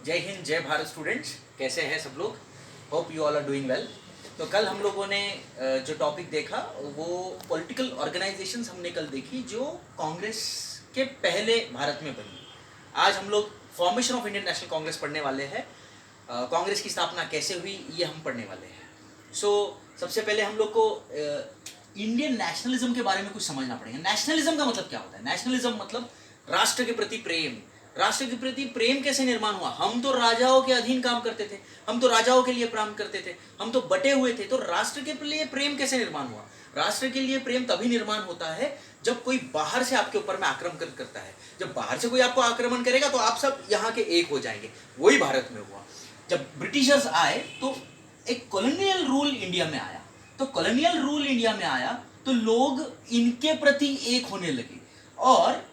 जय हिंद, जय भारत स्टूडेंट्स। कैसे हैं सब लोग? Hope you all are doing well. तो कल हम लोगों ने जो टॉपिक देखा वो पॉलिटिकल ऑर्गेनाइजेशंस हमने कल देखी जो कांग्रेस के पहले भारत में बनी। आज हम लोग formation of Indian National Congress पढ़ने वाले हैं। कांग्रेस की स्थापना कैसे हुई ये हम पढ़ने वाले हैं। सबसे पहले हम लोग को इंडियन नेशनलिज्म के बारे में कुछ समझना पड़ेगा। नेशनलिज्म का मतलब क्या होता है? नेशनलिज्म मतलब राष्ट्र के प्रति प्रेम। राष्ट्र के प्रति प्रेम कैसे निर्माण हुआ? हम तो राजाओं के अधीन काम करते थे, हम तो राजाओं के लिए काम करते थे, हम तो बटे हुए थे। तो राष्ट्र के लिए प्रेम कैसे निर्माण हुआ? राष्ट्र के लिए प्रेम तभी निर्माण होता है जब कोई बाहर से आपके ऊपर में आक्रमण करता है। जब बाहर से कोई आपको आक्रमण करेगा तो आप सब यहाँ के एक हो जाएंगे। वही भारत में हुआ। जब ब्रिटिशर्स आए तो एक कॉलोनियल रूल इंडिया में आया। तो कॉलोनियल रूल इंडिया में आया तो लोग इनके प्रति एक होने लगे और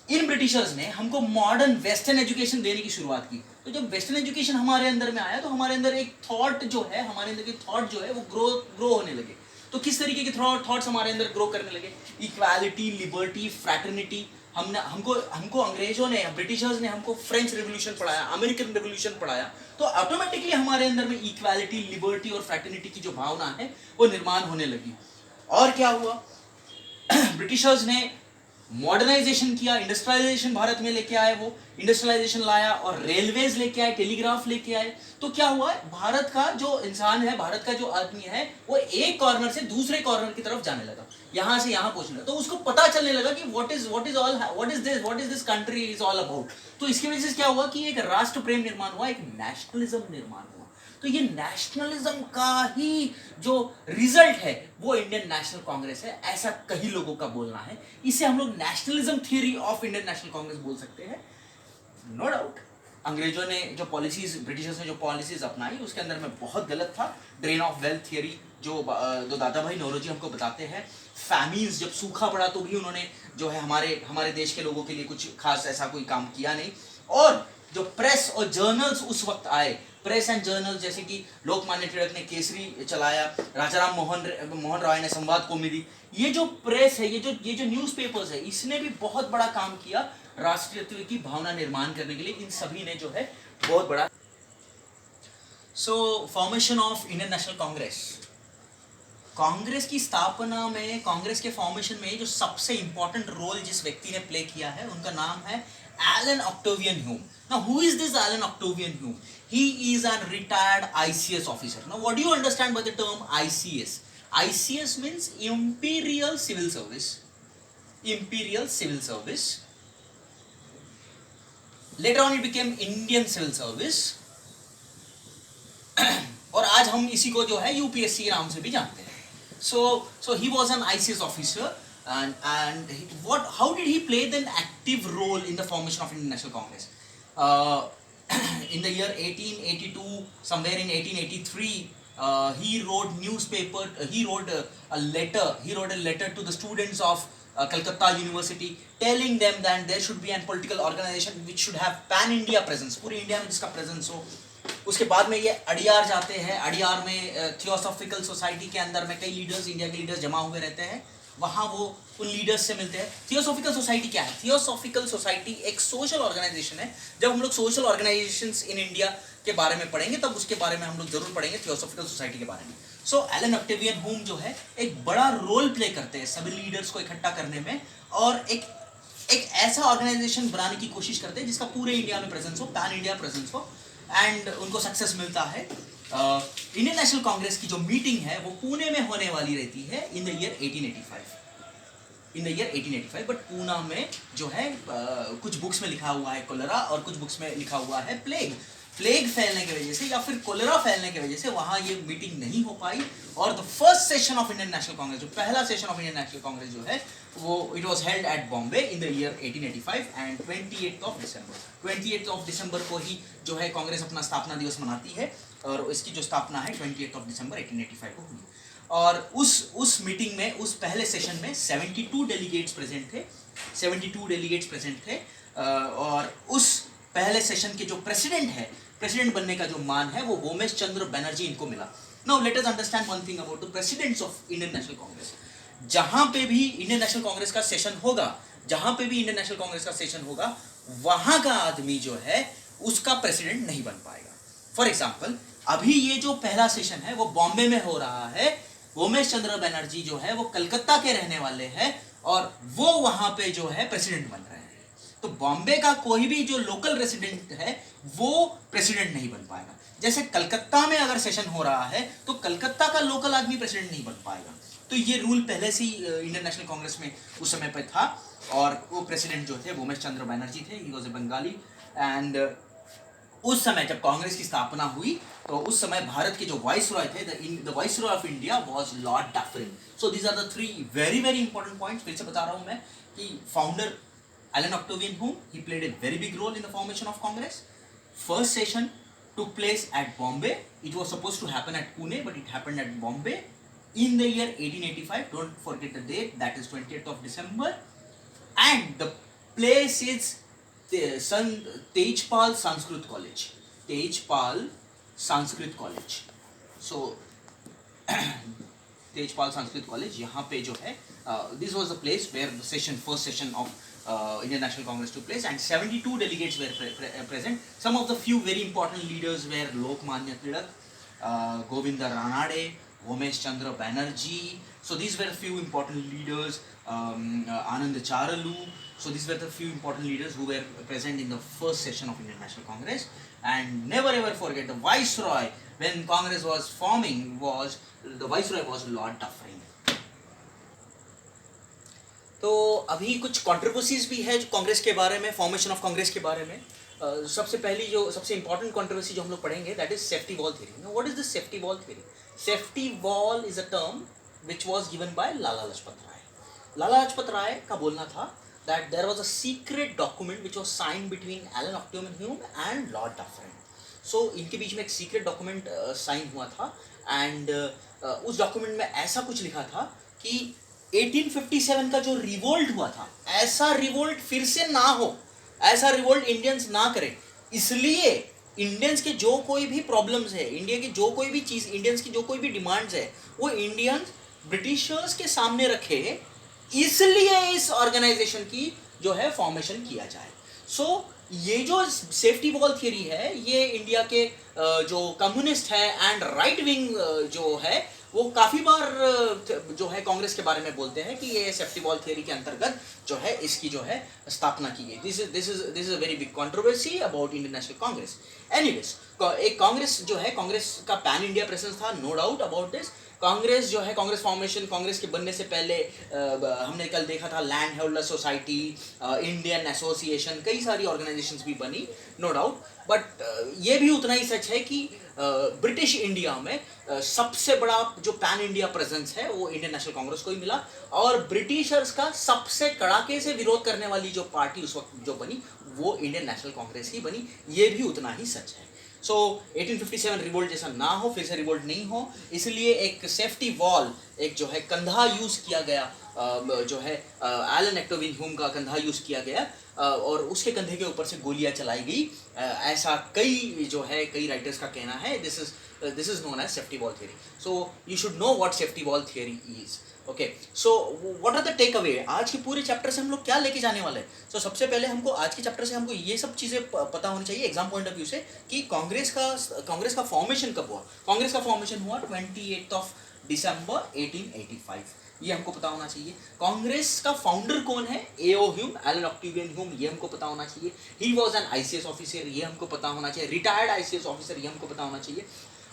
इन ब्रिटिशर्स ने हमको मॉडर्न वेस्टर्न एजुकेशन देने की शुरुआत की। तो जब वेस्टर्न एजुकेशन हमारे अंदर में आया तो हमारे अंदर एक थॉट जो है, हमारे अंदर की थॉट जो है वो ग्रो होने लगे। तो किस तरीके के थॉट्स हमारे अंदर ग्रो करने लगे? Equality, liberty, fraternity. हमको अंग्रेजों ने, ब्रिटिशर्स ने हमको फ्रेंच रेवोल्यूशन पढ़ाया, अमेरिकन रेवोल्यूशन पढ़ाया। तो ऑटोमेटिकली हमारे अंदर में इक्वालिटी, लिबर्टी और फ्रैटर्निटी की जो भावना है वो निर्माण होने लगी। और क्या हुआ? ब्रिटिशर्स ने मॉडर्नाइजेशन किया, इंडस्ट्रियलाइजेशन भारत में लेके आए। वो इंडस्ट्रियलाइजेशन लाया और रेलवेज लेके आए, टेलीग्राफ लेके आए। तो क्या हुआ? भारत का जो इंसान है, भारत का जो आदमी है, वो एक कॉर्नर से दूसरे कॉर्नर की तरफ जाने लगा, यहां से यहां पहुंचने लगा। तो उसको पता चलने लगा कि what is this country is all about. तो इसकी वजह से क्या हुआ कि एक राष्ट्र प्रेम निर्माण हुआ, एक नेशनलिज्म निर्माण हुआ। तो ये नेशनलिज्म का ही जो रिजल्ट है वो इंडियन नेशनल कांग्रेस है, ऐसा कई लोगों का बोलना है। इसे हम लोग nationalism theory of Indian National Congress बोल सकते हैं। नो डाउट अंग्रेजों ने जो पॉलिसीज, ब्रिटिशर्स ने जो पॉलिसीज अपनाई उसके अंदर में बहुत गलत था। ड्रेन ऑफ वेल्थ थियरी जो दादा भाई नौरोजी हमको बताते हैं। फैमिन्स, जब सूखा पड़ा तो भी उन्होंने जो है हमारे देश के लोगों के लिए कुछ खास ऐसा कोई काम किया नहीं। और जो प्रेस और जर्नल्स उस वक्त आए, प्रेस एंड जर्नल, जैसे कि लोकमान्य तिलक ने केसरी चलाया, राजाराम मोहन राय ने संवाद कौमुदी। ये जो प्रेस है, ये जो न्यूज़पेपर्स है, इसने भी बहुत बड़ा काम किया राष्ट्रीयत्व की भावना निर्माण करने के लिए। इन सभी ने जो है बहुत बड़ा। Formation of Indian National Congress. Congress की स्थापना में, कांग्रेस के फॉर्मेशन में जो सबसे इंपॉर्टेंट रोल जिस व्यक्ति ने प्ले किया है उनका नाम है Allen Octavian Hume. Now, who is this Alan Octavian Hume? He is a retired ICS officer. Now, what do you understand by the term ICS? ICS means Imperial Civil Service. Imperial Civil Service. Later on, it became Indian Civil Service. और आज हम इसी को जो है UPSC के नाम से भी जानते हैं. So he was an ICS officer. And how did he play the active role in the formation of Indian National Congress? In the year 1882, somewhere in 1883, he wrote a letter to the students of Calcutta University, telling them that there should be a political organization which should have pan India presence, पूरी India में जिसका presence हो। उसके बाद में ये अडियार जाते हैं। अडियार में थियोसॉफिकल सोसाइटी के अंदर में कई लीडर्स, इंडिया के लीडर्स जमा हुए रहते हैं। वहाँ वो उन लीडर्स से मिलते हैं। थियोसॉफिकल सोसाइटी क्या है? थियोसॉफिकल सोसाइटी एक सोशल ऑर्गेनाइजेशन है। जब हम लोग सोशल ऑर्गेनाइजेशंस इन इंडिया के बारे में पढ़ेंगे तब उसके बारे में हम लोग जरूर पढ़ेंगे थियोसॉफिकल सोसाइटी के बारे में। एलन ऑक्टेवियन ह्यूम जो है एक बड़ा रोल प्ले करते हैं सभी लीडर्स को इकट्ठा करने में और एक ऐसा ऑर्गेनाइजेशन बनाने की कोशिश करते हैं जिसका पूरे इंडिया में प्रेजेंस हो, पैन इंडिया प्रेजेंस हो, एंड उनको सक्सेस मिलता है। इंडियन नेशनल कांग्रेस की जो मीटिंग है वो पुणे में होने वाली रहती है in the year 1885। But Poona में जो है कुछ बुक्स में लिखा हुआ है कोलेरा और कुछ बुक्स में लिखा हुआ है प्लेग फैलने की वजह से या फिर कोलेरा फैलने की वजह से वहाँ ये मीटिंग नहीं हो पाई। और the first session of Indian National Congress, जो पहला session of Indian National Congress जो है वो it was held at Bombay in the year 1885 and 28 दिसंबर को ही जो है कांग्रेस अपना स्थापना दिवस मनाती है और इसकी जो स्थापना है 28 दिसंबर 1885 को हुई। और उस मीटिंग में, उस पहले सेशन में 72 डेलीगेट्स प्रेजेंट थे। और उस पहले सेशन के जो प्रेसिडेंट बनने का जो मान है वो वोमेश चंद्र बनर्जी इनको मिला। Now let us understand one thing about the presidents of Indian National Congress. जहां पे भी इंडियन नेशनल कांग्रेस का सेशन होगा, वहां का आदमी जो है उसका प्रेसिडेंट नहीं बन पाएगा। फॉर एग्जाम्पल अभी ये जो पहला सेशन है वो बॉम्बे में हो रहा है, उमेश चंद्र बनर्जी जो है वो कलकत्ता के रहने वाले हैं और वो वहां पे जो है प्रेसिडेंट बन रहे हैं। तो बॉम्बे का कोई भी जो लोकल रेसिडेंट है वो प्रेसिडेंट नहीं बन पाएगा। जैसे कलकत्ता में अगर सेशन हो रहा है तो कलकत्ता का लोकल आदमी प्रेसिडेंट नहीं बन पाएगा। तो ये रूल पहले से ही इंडियन नेशनल कांग्रेस में उस समय पे था और वो प्रेसिडेंट जो थे उमेश चंद्र बनर्जी थे, he was a Bengali. And उस समय जब कांग्रेस की स्थापना हुई तो उस समय भारत के जो वाइसरॉय थे, the viceroy of India was Lord Dufferin. So these are the three very very important points. फिर से बता रहा हूं मैं कि founder Allen Octavian Hume, he played a very big role in the formation of Congress. First session took place at Bombay. It was supposed to happen at Pune, but it happened at Bombay in the year 1885. Don't forget the date, that is 20th of December. And the place is Tejpal Sanskrit College. Tejpal Sanskrit College. So, Tejpal Sanskrit College, यहाँ पे जो है, this was the place where the first session of Indian National Congress took place, and 72 delegates were present. Some of the few very important leaders were Lokmanya Tilak, Govinda Ranade, Umesh Chandra Banerjee. So these were a few important leaders, Anand Charalu. So these were the few important leaders who were present in the first session of Indian National Congress. And never ever forget, the Viceroy when Congress was forming the Viceroy was Lord Dufferin. तो अभी कुछ controversies भी है जो कांग्रेस के बारे में, formation of Congress के बारे में। सबसे पहली जो सबसे इंपॉर्टेंट कंट्रोवर्सी जो हम लोग पढ़ेंगे that is safety valve theory. Now what is this safety valve theory? Safety valve is a term which was given by Lala Lajpat Rai. Lala Lajpat Rai का बोलना था that there was a secret document which was signed between Allan Octavian Hume and Lord Dufferin. So इनके बीच में एक secret document sign हुआ था and उस डॉक्यूमेंट में ऐसा कुछ लिखा था कि 1857 का जो रिवोल्ट हुआ था, ऐसा रिवोल्ट फिर से ना हो, ऐसा रिवोल्ट इंडियंस ना करें, इसलिए इंडियंस के जो कोई भी प्रॉब्लम्स है, इंडिया की जो कोई भी चीज़, इंडियंस की जो कोई भी डिमांड्स है, वो इंडियंस ब्रिटिशर्स के सामने रखे, इसलिए इस ऑर्गेनाइजेशन की जो है फॉर्मेशन किया जाए। सो ये जो सेफ्टी वॉल थियरी है, ये इंडिया के जो कम्युनिस्ट है एंड राइट विंग जो है वो काफ़ी बार जो है कांग्रेस के बारे में बोलते हैं कि ये सेफ्टी वॉल थियरी के अंतर्गत जो है इसकी जो है स्थापना की गई। This is a very big controversy about Indian National Congress. Anyways, एक कांग्रेस जो है, कांग्रेस का पैन इंडिया प्रेजेंस था, no doubt about this. Congress जो है, कांग्रेस फॉर्मेशन, कांग्रेस के बनने से पहले हमने कल देखा था land holder society, Indian association, कई सारी ऑर्गेनाइजेशंस भी बनी, नो डाउट। बट ये भी उतना ही सच है कि ब्रिटिश इंडिया में सबसे बड़ा जो पैन इंडिया प्रेजेंस है वो इंडियन नेशनल कांग्रेस को ही मिला और ब्रिटिशर्स का सबसे कड़ाके से विरोध करने वाली जो पार्टी उस वक्त जो बनी वो इंडियन नेशनल कांग्रेस ही बनी, ये भी उतना ही सच है। सो 1857 रिवोल्ट जैसा ना हो, फिर से रिवोल्ट नहीं हो, इसलिए एक सेफ्टी वॉल, एक जो है कंधा यूज़ किया गया, जो है एलन ऑक्टेवियन ह्यूम का कंधा यूज़ किया गया और उसके कंधे के ऊपर से गोलियां चलाई गई, ऐसा कई जो है कई राइटर्स का कहना है। This is known as safety wall theory. So you should know what safety wall theory is. Okay, so what are the take away? आज के पूरे चैप्टर से हम लोग क्या लेके जाने वाले हैं? सो सबसे पहले हमको आज के चैप्टर से हमको ये सब चीज़ें पता होनी चाहिए एग्जाम पॉइंट ऑफ व्यू से कि कांग्रेस का फॉर्मेशन कब हुआ। कांग्रेस का फॉर्मेशन हुआ 28 दिसंबर 1885, ये हमको पता होना चाहिए। कांग्रेस का फाउंडर कौन है? A.O. Hume, Elon Octavian Hume, ये हमको पता होना चाहिए। He was an ICS officer, ये हमको पता होना चाहिए। रिटायर्ड ICS ऑफिसर, ये हमको पता होना चाहिए।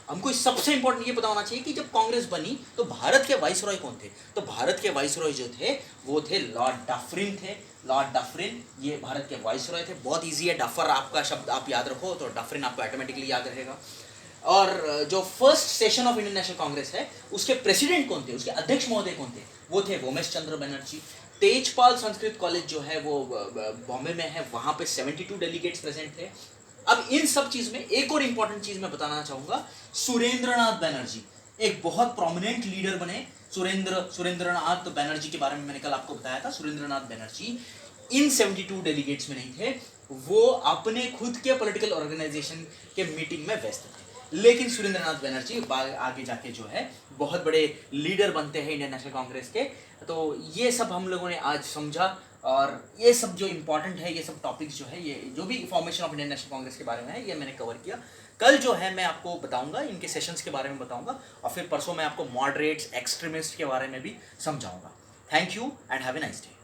हमको सबसे इंपॉर्टेंट ये पता होना चाहिए कि जब कांग्रेस बनी तो भारत के वाइसरॉय कौन थे? तो भारत के वाइसरॉय जो थे वो थे लॉर्ड डफरिन थे। लॉर्ड डफरिन ये भारत के वाइसरॉय थे। बहुत ईजी है, डफर आपका शब्द आप याद रखो तो डफरिन आपको ऑटोमेटिकली याद रहेगा। और जो first session of Indian National Congress है उसके प्रेसिडेंट कौन थे, उसके अध्यक्ष महोदय कौन थे? वो थे उमेश चंद्र बनर्जी। तेजपाल संस्कृत कॉलेज जो है वो बॉम्बे में है, वहाँ पे 72 डेलीगेट्स प्रेजेंट थे। अब इन सब चीज़ में एक और इम्पॉर्टेंट चीज़ मैं बताना चाहूँगा, सुरेंद्रनाथ बनर्जी एक बहुत प्रोमिनेंट लीडर बने। सुरेंद्रनाथ बनर्जी के बारे में मैंने कल आपको बताया था। सुरेंद्रनाथ बनर्जी इन 72 डेलीगेट्स में नहीं थे, वो अपने खुद के पॉलिटिकल ऑर्गेनाइजेशन के मीटिंग में व्यस्त थे। लेकिन सुरेंद्रनाथ बनर्जी आगे जाके जो है बहुत बड़े लीडर बनते हैं इंडियन नेशनल कांग्रेस के। तो ये सब हम लोगों ने आज समझा और ये सब जो इम्पोर्टेंट है, ये सब टॉपिक्स जो है, ये जो भी formation of Indian National Congress के बारे में है, ये मैंने कवर किया। कल जो है मैं आपको बताऊंगा, इनके सेशंस के बारे में बताऊंगा, और फिर परसों मैं आपको मॉडरेट्स, एक्सट्रीमिस्ट के बारे में भी समझाऊंगा। Thank you and have a nice day.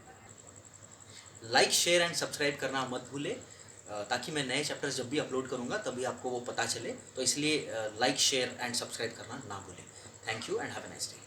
Like, share and subscribe करना मत भूले, ताकि मैं नए चैप्टर्स जब भी अपलोड करूंगा तभी आपको वो पता चले। तो इसलिए लाइक, शेयर एंड सब्सक्राइब करना ना भूलें। Thank you and have a nice day.